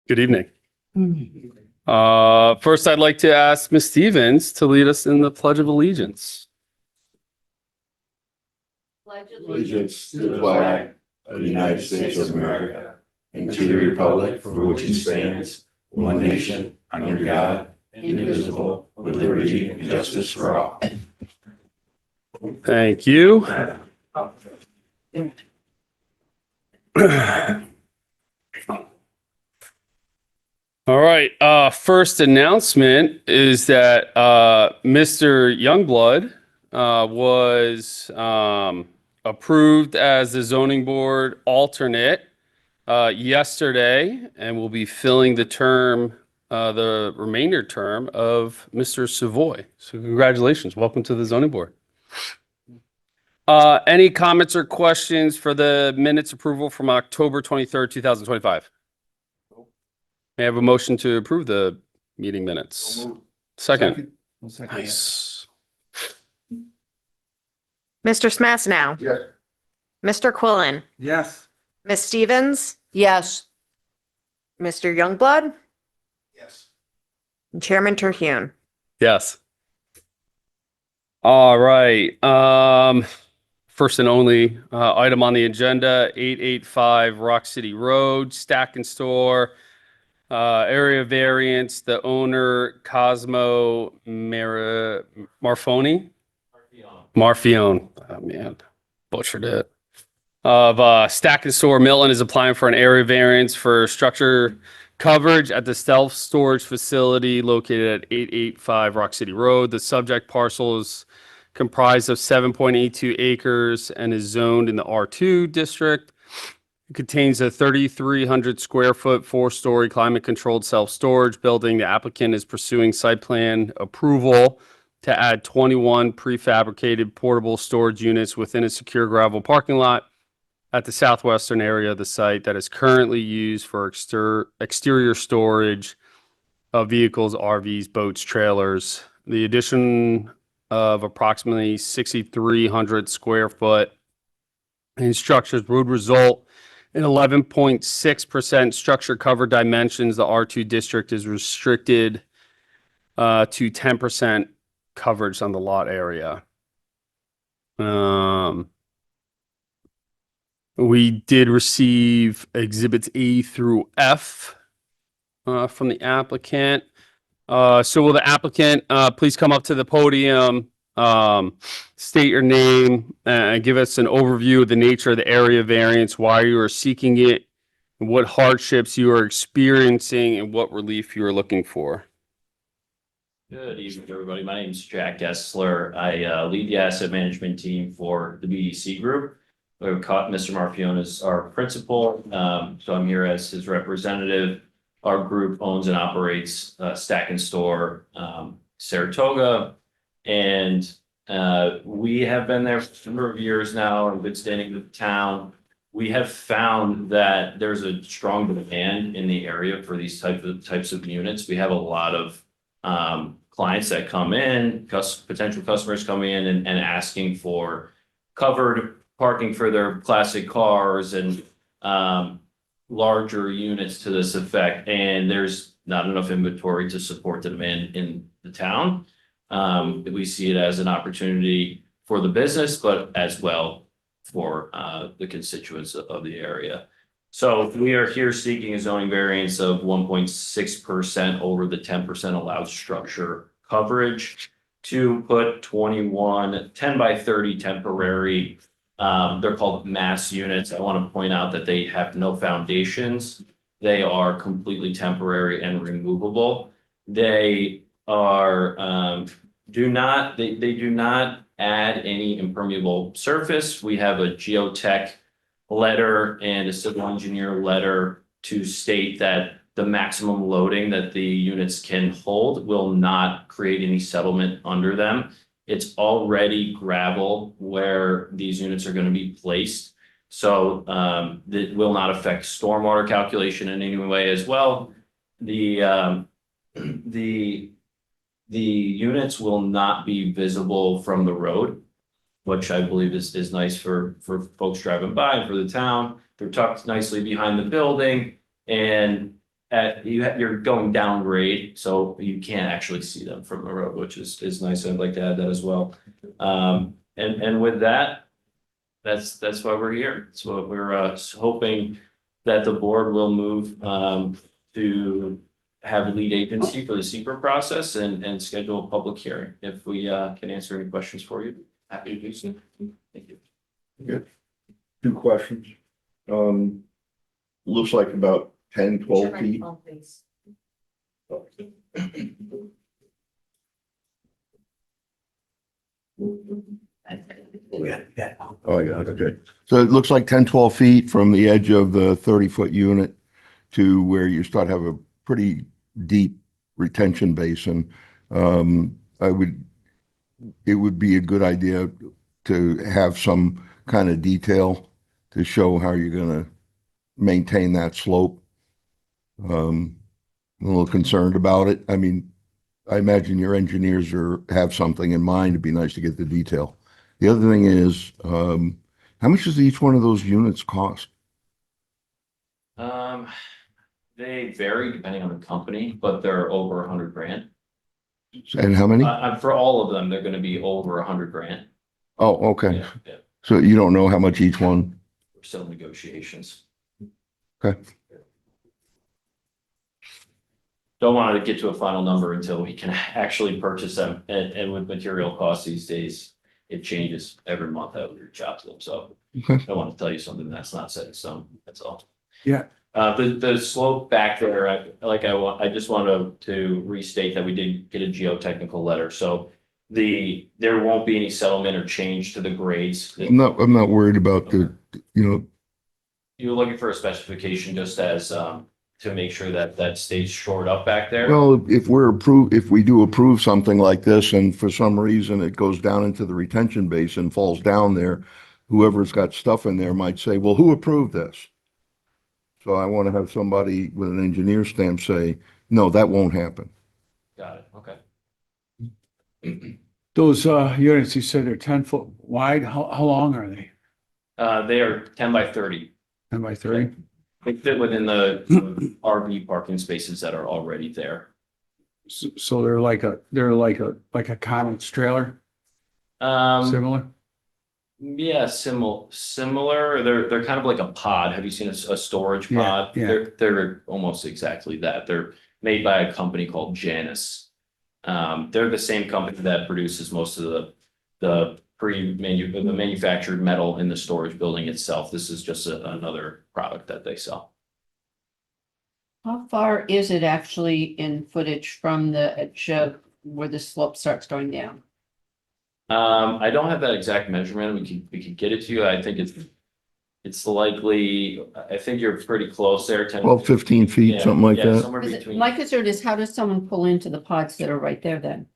Good evening. First, I'd like to ask Ms. Stevens to lead us in the Pledge of Allegiance. Allegiance to the flag of the United States of America and to the republic for which it stands, one nation, under God, indivisible, with liberty and justice for all. Thank you. All right. First announcement is that Mr. Youngblood was approved as the zoning board alternate yesterday and will be filling the term, the remainder term of Mr. Savoy. So congratulations. Welcome to the zoning board. Any comments or questions for the minutes approval from October 23rd, 2025? May I have a motion to approve the meeting minutes? Second. Nice. Mr. Smasnow. Yes. Mr. Quillen. Yes. Ms. Stevens. Yes. Mr. Youngblood. Yes. And Chairman Terhune. Yes. All right. First and only item on the agenda, 885 Rock City Road, Stack and Store. Area variance, the owner Cosmo Marfione. Oh man, butchered it. Of Stack and Store Milton is applying for an area variance for structure coverage at the self-storage facility located at 885 Rock City Road. The subject parcel is comprised of 7.82 acres and is zoned in the R2 district. It contains a 3,300 square foot, 4-story climate controlled self-storage building. The applicant is pursuing site plan approval to add 21 prefabricated portable storage units within a secure gravel parking lot at the southwestern area of the site that is currently used for exterior storage of vehicles, RVs, boats, trailers. The addition of approximately 6,300 square foot in structures would result in 11.6% structure cover dimensions. The R2 district is restricted to 10% coverage on the lot area. We did receive exhibits A through F from the applicant. So will the applicant please come up to the podium, state your name, and give us an overview of the nature of the area variance, why you are seeking it, and what hardships you are experiencing, and what relief you are looking for. Good evening, everybody. My name is Jack Gessler. I lead the asset management team for the BDC group. We've caught Mr. Marfione as our principal, so I'm here as his representative. Our group owns and operates Stack and Store Saratoga, and we have been there for a number of years now in good standing with the town. We have found that there's a strong demand in the area for these types of units. We have a lot of clients that come in, potential customers coming in and asking for covered parking for their classic cars and larger units to this effect, and there's not enough inventory to support the demand in the town. We see it as an opportunity for the business, but as well for the constituents of the area. So we are here seeking a zoning variance of 1.6% over the 10% allowed structure coverage to put 21 10 by 30 temporary, they're called mass units. I want to point out that they have no foundations. They are completely temporary and removable. They are do not add any impermeable surface. We have a geotech letter and a civil engineer letter to state that the maximum loading that the units can hold will not create any settlement under them. It's already gravel where these units are going to be placed. So that will not affect stormwater calculation in any way as well. The units will not be visible from the road, which I believe is nice for folks driving by and for the town. They're tucked nicely behind the building. And you're going down grade, so you can't actually see them from the road, which is nice. I'd like to add that as well. And with that, that's why we're here. So we're hoping that the board will move to have lead agency for the secret process and schedule a public hearing. If we can answer any questions for you, happy to do so. Thank you. Good. 2 questions. Looks like about 10, 12 feet. Oh, I got it. Okay. So it looks like 10, 12 feet from the edge of the 30-foot unit to where you start to have a pretty deep retention basin. It would be a good idea to have some kind of detail to show how you're going to maintain that slope. I'm a little concerned about it. I mean, I imagine your engineers have something in mind. It'd be nice to get the detail. The other thing is, how much does each one of those units cost? They vary depending on the company, but they're over 100 grand. And how many? For all of them, they're gonna be over 100 grand. Oh, okay. Yeah. So you don't know how much each one? We're still in negotiations. Okay. Don't want to get to a final number until we can actually purchase them. And with material costs these days, it changes every month out your job to them. So Okay. I want to tell you something that's not set in stone. That's all. Yeah. The slope back there, I just want to restate that we did get a geotechnical letter. So there won't be any settlement or change to the grades. I'm not worried about You're looking for a specification just as to make sure that stays shored up back there. well, if we do approve something like this and for some reason it goes down into the retention basin, falls down there, whoever's got stuff in there might say, well, who approved this? So I want to have somebody with an engineer stamp say, no, that won't happen. Got it. Okay. Those units, you said they're 10 foot wide. How long are they? They are 10 by 30. 10 by 30? They fit within the RV parking spaces that are already there. So they're like a Conex trailer, similar? Yeah, similar. They're kind of like a pod. Have you seen a storage Yeah, pod? yeah. They're almost exactly that. They're made by a company called Janus. They're the same company that produces most of the manufactured metal in the storage building itself. This is just another product that they sell. How far is it actually in footage from the edge of where the slope starts going down? I don't have that exact measurement. We could get it to you. I think it's likely, I think you're pretty close there. 10, 12, 15 feet, yeah, something like yeah, that. somewhere between. My concern is how does someone pull into the pods that are right there then?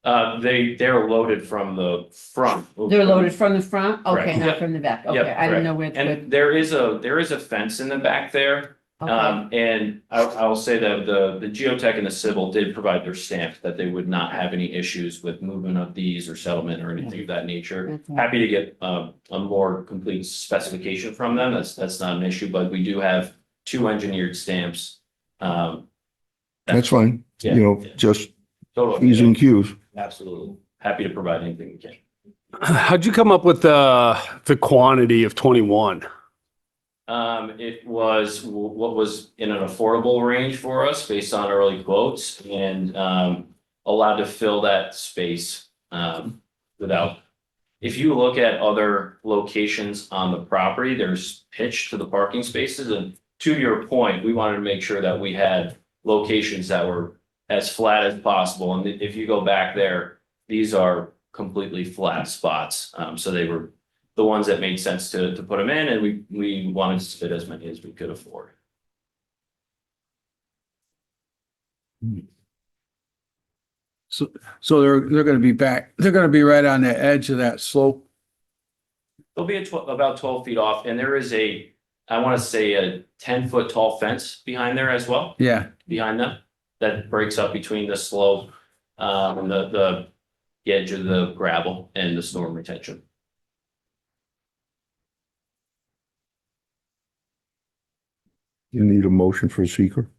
They're loaded from the front. They're loaded from the front? Correct. Okay, not Yep. from the back. Yep, Okay, I didn't know where. And there is a fence in the back there. Okay, And I'll say that the geotech and the civil did provide their stamp that they would not have any issues with movement of these or settlement or anything of that nature. Okay. Happy to get a more complete specification from them. That's not an issue, but we do have 2 engineered stamps. That's fine. Yeah, yeah. Just Totally. P's and Q's. Absolutely. Happy to provide anything we can. How'd you come up with the quantity of 21? It was what was in an affordable range for us based on early quotes and allowed to fill that space without. If you look at other locations on the property, there's pitch to the parking spaces, and to your point, we wanted to make sure that we had locations that were as flat as possible. And if you go back there, these are completely flat spots. So they were the ones that made sense to put them in, and we wanted to fit as many as we could afford. So they're gonna be back, they're gonna be right on the edge of that slope. They'll be about 12 feet off, and there is I want to say a 10-foot tall fence behind there as well, Yeah, behind them, that breaks up between the slope, and the edge of the gravel and the storm retention. You need a motion for a seeker?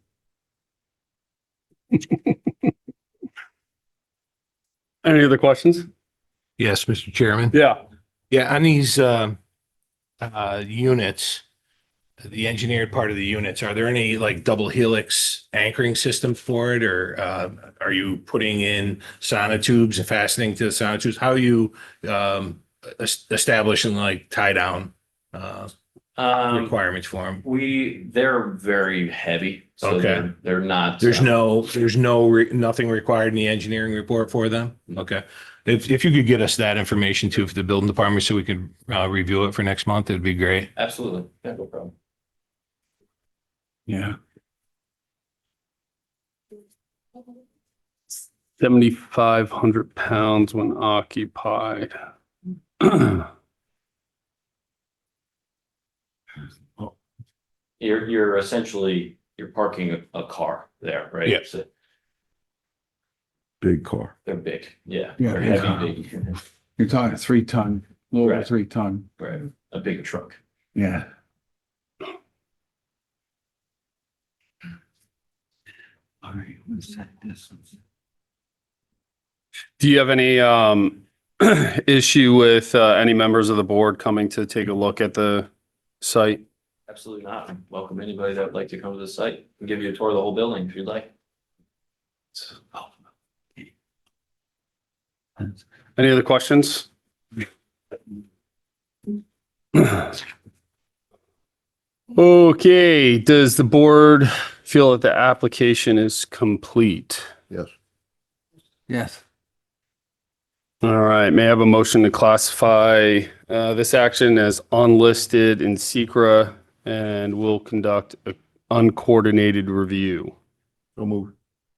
Any other questions? Yes, Mr. Chairman. Yeah. Yeah, on these units, the engineered part of the units, are there any like double helix anchoring systems for it? Or are you putting in sonotubes and fastening to the sonotubes? How are you establishing like tie down requirements for them? They're very heavy, so Okay. they're not. There's nothing required in the engineering report for them? Okay. If you could get us that information too, for the building department, so we could review it for next month, it'd be great. Absolutely, yeah, no problem. Yeah. 7,500 pounds when occupied. You're essentially, you're parking a car there, right? Yeah. So Big car. they're big, yeah. Yeah, They're big. heavy, big, You're talking 3 ton, a little over Right. 3 ton. right, a big truck. Yeah. All right, what's that distance? Do you have any issue with any members of the board coming to take a look at the site? Absolutely not. Welcome anybody that would like to come to the site and give you a tour of the whole building if you'd like. Any other questions? Okay, does the board feel that the application is complete? Yes. Yes. All right, may I have a motion to classify this action as unlisted in secra and will conduct an uncoordinated review? So move.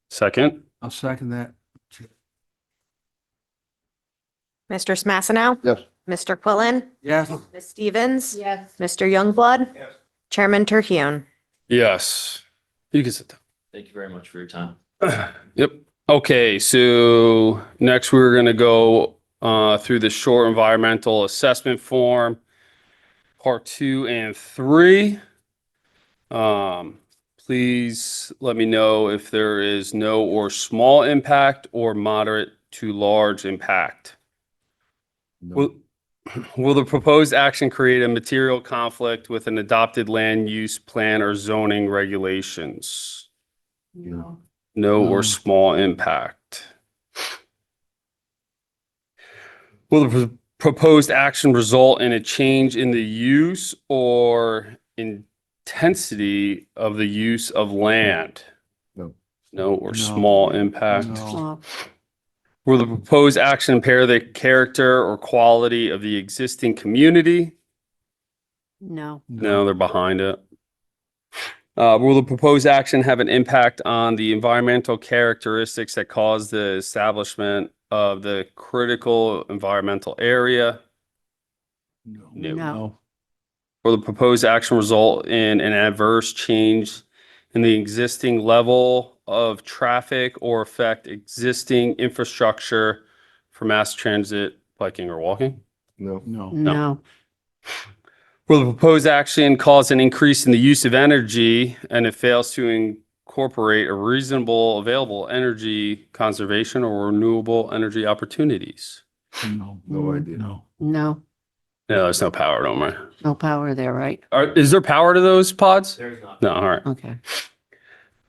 Second? I'll second that. Mr. Smasino? Yes. Mr. Quillen? Yes. Ms. Stevens? Yes. Mr. Youngblood? Chairman Terhune? Yes. You can sit Thank you very much for your time. down. Yep. Okay, so next we're gonna go through the short environmental assessment form, part 2 and 3. Please let me know if there is no or small impact or moderate to large impact. Will the proposed action create a material conflict with an adopted land use plan or zoning regulations? No. No or No. small impact. Will the proposed action result in a change in the use or intensity of the use of land? No. No or No. small impact. No. Well, Will the proposed action impair the character or quality of the existing community? no. No, they're behind it. Will the proposed action have an impact on the environmental characteristics that cause the establishment of the critical environmental area? No. No. Will the proposed action result in an adverse change in the existing level of traffic or affect existing infrastructure for mass transit, biking, or walking? No. No. No. Will the proposed action cause an increase in the use of energy and it fails to incorporate a reasonable available energy conservation or renewable energy opportunities? No. No idea. No. No. No, there's no power, don't worry. No power there, right? Is there power to those pods? There's not. No, all right. Okay.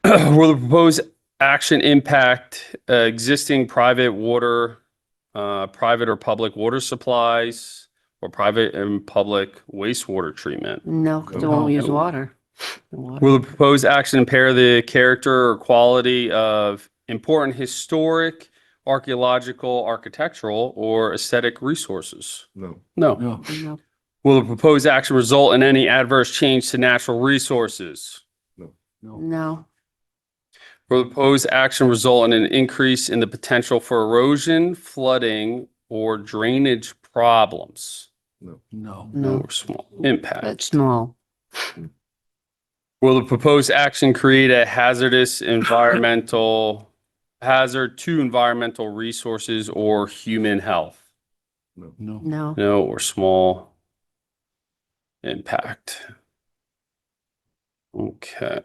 Will the proposed action impact existing private water, private or public water supplies or private and public wastewater treatment? No, 'cause it won't use water. The water. Will the proposed action impair the character or quality of important historic, archaeological, architectural, or aesthetic resources? No. No. No. No. Will the proposed action result in any adverse change to natural resources? No. No. Will the proposed action result in an increase in the potential for erosion, flooding, or drainage problems? No. No. No No. or small impact. That's small. Will the proposed action create a hazard to environmental resources or human health? No. No. No. No or small impact. Okay.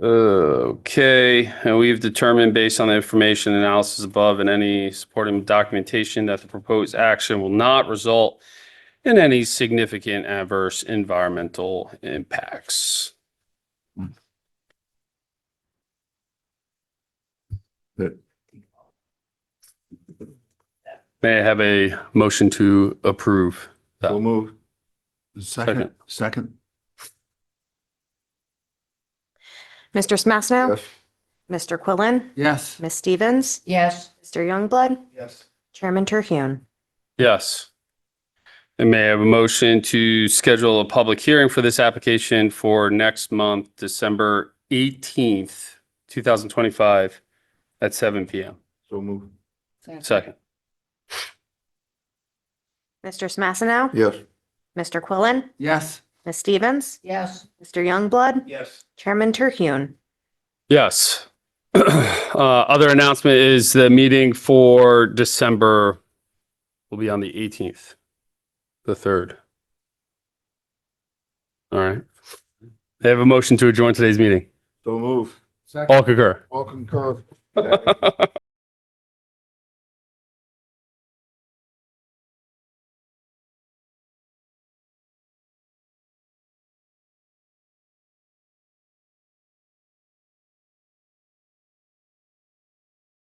Okay, and we've determined based on the information analysis above and any supporting documentation that the proposed action will not result in any significant adverse environmental impacts. May I have a motion to approve? So move. Second. Second. Mr. Smassnow? Yes. Mr. Quillen? Yes. Ms. Stevens? Yes. Mr. Youngblood? Yes. Chairman Terhune? Yes. And may I have a motion to schedule a public hearing for this application for next month, December 18th, 2025 at 7 PM. So move. Second. Mr. Smassnow? Yes. Mr. Quillen? Yes. Ms. Stevens? Yes. Mr. Youngblood? Yes. Chairman Terhune? Yes. Other announcement is the meeting for December will be on the 18th, the 3rd. All right. They have a motion to adjourn today's meeting. So move. All concur. All concur.